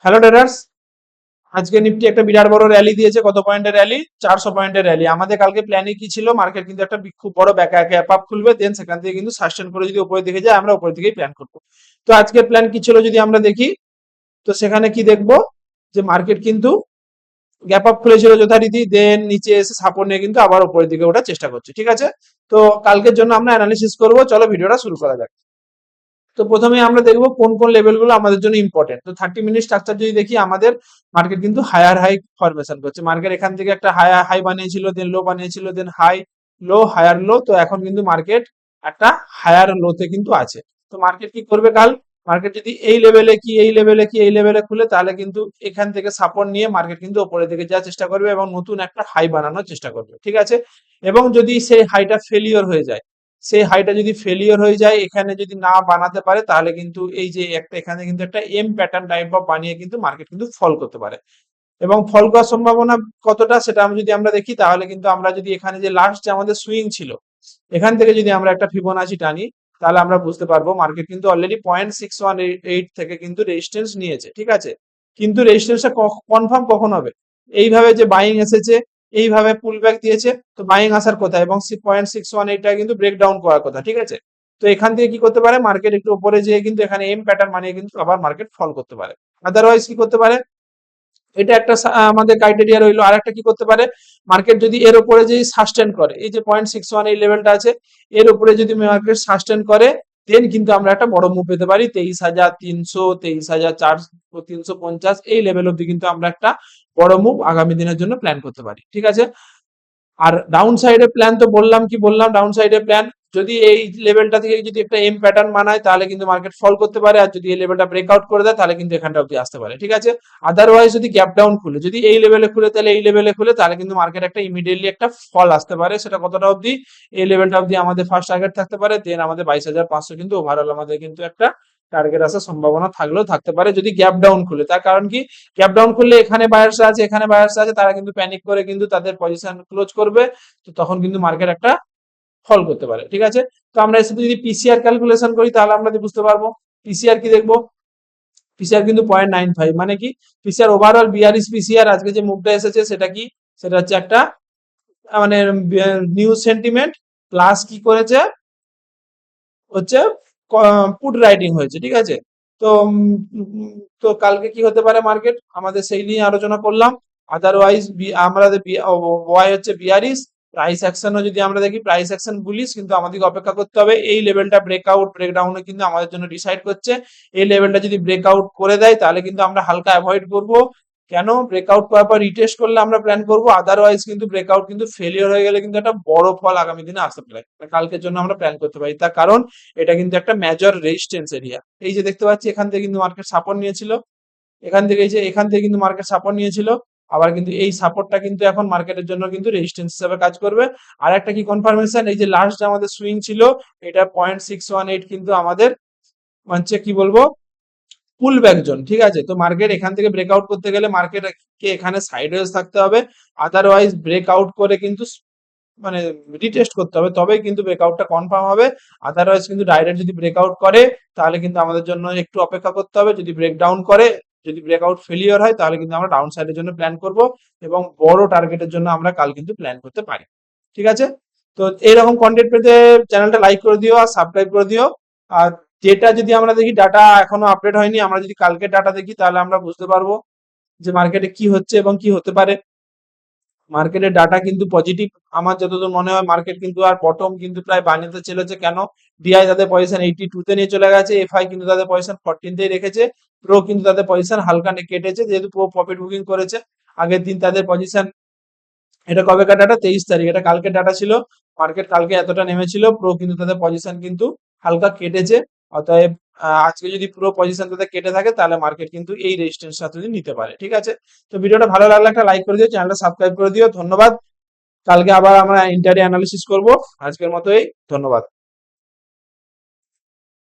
Hello traders, আজকে Nifty একটা বিরাট বড় র্যালি দিয়েছে। কত পয়েন্টের র্যালি? 400 পয়েন্টের র্যালি। আমাদের কালকে প্ল্যানে কি ছিল, মার্কেট কিন্তু একটা খুব বড় ব্যাক আপ খুলবে, দেন সেখান থেকে কিন্তু সাস্টেন করে যদি উপরের দিকে যায় আমরা উপরের দিকেই প্ল্যান করবো। তো আজকের প্ল্যান কি ছিল যদি আমরা দেখি, তো সেখানে কি দেখবো যে মার্কেট কিন্তু গ্যাপ আপ খুলেছিল যথারীতি, দেন নিচে এসে সাপোর্ট নিয়ে কিন্তু আবার উপরের দিকে ওঠার চেষ্টা করছে। ঠিক আছে, তো কালকের জন্য আমরা অ্যানালিসিস করবো। চলো ভিডিওটা শুরু করা যাক। তো প্রথমে আমরা দেখবো কোন কোন লেভেলগুলো আমাদের জন্য ইম্পর্টেন্ট। তো 30 মিনিট স্ট্রাকচার যদি দেখি, আমাদের মার্কেট কিন্তু হায়ার হাই ফরমেশন করছে। মার্কেট এখান থেকে একটা হায়ার হাই বানিয়েছিল, দেন লো বানিয়েছিল, দেন হাই লো হায়ার লো। তো এখন কিন্তু মার্কেট একটা হায়ার লোতে কিন্তু আছে। তো মার্কেট কি করবে কাল? মার্কেট যদি এই লেভেলে কি এই লেভেলে কি এই লেভেলে খুলে, তাহলে কিন্তু এখান থেকে সাপোর্ট নিয়ে মার্কেট কিন্তু উপরের দিকে যাওয়ার চেষ্টা করবে এবং নতুন একটা হাই বানানোর চেষ্টা করবে। ঠিক আছে, এবং যদি সেই হাইটা ফেলিওর হয়ে যায়, সেই হাইটা যদি ফেলিওর হয়ে যায়, এখানে যদি না বানাতে পারে, তাহলে কিন্তু এই যে একটা এখানে কিন্তু একটা এম প্যাটার্ন টাইপ অফ বানিয়ে কিন্তু মার্কেট কিন্তু ফল করতে পারে। এবং ফল করার সম্ভাবনা কতটা সেটা যদি আমরা দেখি, তাহলে কিন্তু আমরা যদি এখানে যে লাস্ট যে আমাদের সুইং ছিল, এখান থেকে যদি আমরা একটা ফিবোনাচি টানি, তাহলে আমরা বুঝতে পারবো মার্কেট কিন্তু অলরেডি 0.618 থেকে কিন্তু রেজিস্ট্যান্স নিয়েছে। ঠিক আছে, কিন্তু রেজিস্ট্যান্সটা কনফার্ম কখন হবে? এইভাবে যে বাইং এসেছে, এইভাবে পুল ব্যাক দিয়েছে, তো বাইং আসার কথা এবং 0.618টা কিন্তু ব্রেকডাউন করার কথা। ঠিক আছে, তো এখান থেকে কি করতে পারে মার্কেট? একটু উপরে যেয়ে কিন্তু এখানে এম প্যাটার্ন বানিয়ে কিন্তু আবার মার্কেট ফল করতে পারে। আদারওয়াইজ কি করতে পারে? এটা একটা আমাদের ক্রাইটেরিয়া রইলো। আর একটা কি করতে পারে, মার্কেট যদি এর উপরে যে সাস্টেন করে, এই যে 0.61 এই লেভেলটা আছে, এর উপরে যদি মার্কেট সাস্টেন করে, দেন কিন্তু আমরা একটা বড় মুভ পেতে পারি 23,300, 23,400, 350 এই লেভেল অব্দি কিন্তু আমরা একটা বড় মুভ আগামী দিনের জন্য প্ল্যান করতে পারি। ঠিক আছে, আর ডাউন সাইডে প্ল্যান তো বললাম, কি বললাম ডাউন সাইডে প্ল্যান, যদি এই লেভেলটা থেকে যদি একটা এম প্যাটার্ন বানায়, তাহলে কিন্তু মার্কেট ফল করতে পারে। আর যদি এই লেভেলটা ব্রেকআউট করে দেয়, তাহলে কিন্তু এখানটা অব্দি আসতে পারে। ঠিক আছে, আদারওয়াইজ যদি গ্যাপ ডাউন খুলে, যদি এই লেভেলে খুলে, তাহলে এই লেভেলে খুলে, তাহলে কিন্তু মার্কেট একটা ইমিডিয়েটলি একটা ফল আসতে পারে। সেটা কতটা অবধি? এই লেভেলটা অবধি আমাদের ফার্স্ট টার্গেট থাকতে পারে, দেন আমাদের 22,500 কিন্তু ওভারঅল আমাদের কিন্তু একটা টার্গেট আসার সম্ভাবনা থাকলেও থাকতে পারে যদি গ্যাপ ডাউন খুলে। তার কারণ কি, গ্যাপ ডাউন খুললে এখানে বায়ার্স আছে, এখানে বায়ার্স আছে, তারা কিন্তু প্যানিক করে কিন্তু তাদের পজিশন ক্লোজ করবে। তো তখন কিন্তু মার্কেট একটা ফল করতে পারে। ঠিক আছে, তো আমরা এর সাথে যদি পিসিআর ক্যালকুলেশন করি, তাহলে আমরা বুঝতে পারবো। পিসিআর কি দেখবো, পিসিআর কিন্তু 0.95, মানে কি পিসিআর ওভারঅল বিয়ারিশ পিসিআর। আজকে যে মুভটা এসেছে সেটা কি, সেটা হচ্ছে একটা মানে নিউজ সেন্টিমেন্ট প্লাস কি করেছে হচ্ছে পুট রাইটিং হয়েছে। ঠিক আছে, তো তো কালকে কি হতে পারে মার্কেট, আমাদের সেই নিয়ে আলোচনা করলাম। আদারওয়াইজ আমরা ওয়াই হচ্ছে বিয়ারিশ। প্রাইস অ্যাকশনও যদি আমরা দেখি, প্রাইস অ্যাকশন বুলিশ, কিন্তু আমাদেরকে অপেক্ষা করতে হবে। এই লেভেলটা ব্রেকআউট ব্রেকডাউনে কিন্তু আমাদের জন্য ডিসাইড করছে। এই লেভেলটা যদি ব্রেকআউট করে দেয়, তাহলে কিন্তু আমরা হালকা অ্যাভয়েড করব। কেন? ব্রেকআউট করার পর রিটেস্ট করলে আমরা প্ল্যান করব, আদারওয়াইজ কিন্তু ব্রেকআউট কিন্তু ফেলিওর হয়ে গেলে কিন্তু একটা বড় ফল আগামী দিনে আসতে পারে। কালকের জন্য আমরা প্ল্যান করতে পারি, তার কারণ এটা কিন্তু একটা মেজর রেজিস্ট্যান্স এরিয়া। এই যে দেখতে পাচ্ছি, এখান থেকে কিন্তু মার্কেট সাপোর্ট নিয়েছিল, এখান থেকে এই যে এখান থেকে কিন্তু মার্কেট সাপোর্ট নিয়েছিল, আবার কিন্তু এই সাপোর্টটা কিন্তু এখন মার্কেটের জন্য কিন্তু রেজিস্ট্যান্স হিসেবে কাজ করবে। আর একটা কি কনফার্মেশন, এই যে লাস্ট যে আমাদের সুইং ছিল, এটা 0.618 কিন্তু আমাদের হচ্ছে কি বলবো পুল ব্যাক জোন। ঠিক আছে, তো মার্কেট এখান থেকে ব্রেকআউট করতে গেলে মার্কেট কে এখানে সাইডওয়েজ থাকতে হবে, আদারওয়াইজ ব্রেকআউট করে কিন্তু মানে রিটেস্ট করতে হবে, তবেই কিন্তু ব্রেকআউটটা কনফার্ম হবে। আদারওয়াইজ কিন্তু ডাইরেক্ট যদি ব্রেকআউট করে, তাহলে কিন্তু আমাদের জন্য একটু অপেক্ষা করতে হবে। যদি ব্রেকডাউন করে, যদি ব্রেকআউট ফেলিওর হয়, তাহলে কিন্তু আমরা ডাউন সাইডের জন্য প্ল্যান করব এবং বড় টার্গেটের জন্য আমরা কাল কিন্তু প্ল্যান করতে পারি। ঠিক আছে, তো এইরকম কন্টেন্ট পেতে চ্যানেলটা লাইক করে দিও আর সাবস্ক্রাইব করে দিও। আর যেটা যদি আমরা দেখি ডাটা এখনো আপডেট হয়নি, আমরা যদি কালকে ডাটা দেখি, তাহলে আমরা বুঝতে পারবো যে মার্কেটে কি হচ্ছে এবং কি হতে পারে। মার্কেটের ডাটা কিন্তু পজিটিভ, আমার যতদূর মনে হয় মার্কেট কিন্তু আর বটম কিন্তু প্রায় বানিয়ে চলেছে। কেন? ডিআই তাদের পজিশন 82 তে নিয়ে চলে গেছে, এফআই কিন্তু তাদের পজিশন 14 তেই রেখেছে, প্রো কিন্তু তাদের পজিশন হালকা কেটেছে, যেহেতু প্রো প্রফিট বুকিং করেছে। আগের দিন তাদের পজিশন, এটা কবেকার ডাটা? 23 তারিখ, এটা কালকে ডাটা ছিল। মার্কেট কালকে এতটা নেমেছিল, প্রো কিন্তু তাদের পজিশন কিন্তু হালকা কেটেছে। অতএব আজকে যদি পুরো পজিশন তাদের কেটে থাকে, তাহলে মার্কেট কিন্তু এই রেজিস্ট্যান্সটা যদি নিতে পারে। ঠিক আছে, তো ভিডিওটা ভালো লাগলে একটা লাইক করে দিও, চ্যানেলটা সাবস্ক্রাইব করে দিও। ধন্যবাদ। কালকে আবার আমরা ইন্টারডে অ্যানালিসিস করব। আজকের মতো এই, ধন্যবাদ।